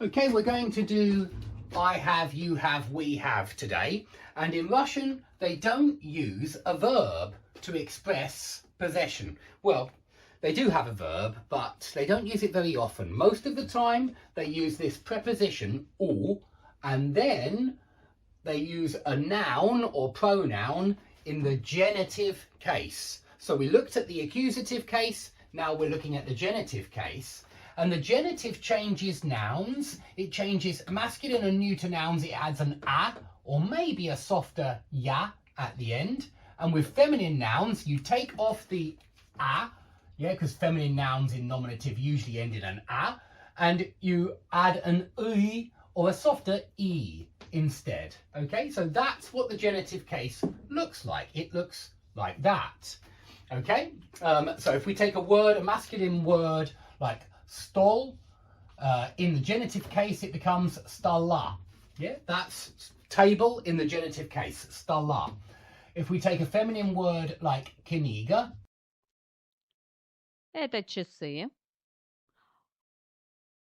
Okay, we're going to do I have, you have, we have today. And in Russian, they don't use a verb to express possession. Well, they do have a verb, but they don't use it very often. Most of the time, they use this preposition, u, and then they use a noun or pronoun in the genitive case. So we looked at the accusative case, now we're looking at the genitive case. And the genitive changes nouns. It changes masculine and neuter nouns. It adds an a or maybe a softer ya at the end. And with feminine nouns, you take off the a, yeah, because feminine nouns in nominative usually end in an a, and you add an I or a softer e instead. Okay, so that's what the genitive case looks like. It looks like that. Okay, so if we take a word, a masculine word like stol, in the genitive case it becomes stola. Yeah, that's table in the genitive case, stola. If we take a feminine word like kniga, Это часы.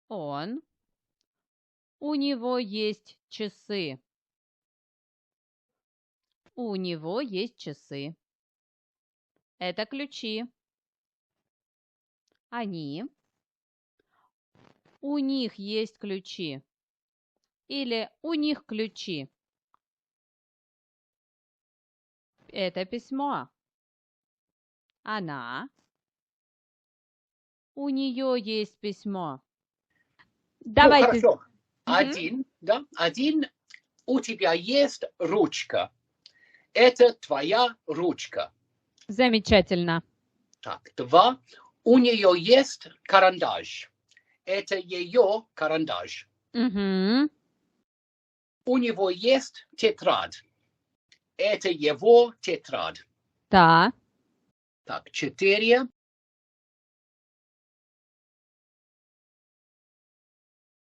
Он. У него есть часы. У него есть часы. Это ключи. Они. У них есть ключи. Или у них ключи. Это письмо. Она. У нее есть письмо. Давайте. хорошо. Один, да, один, у тебя есть ручка. Это твоя ручка. Замечательно. Так, два, у нее есть карандаш. Это ее карандаш. Угу. У него есть тетрадь. Это его тетрадь. Да. Так, четыре.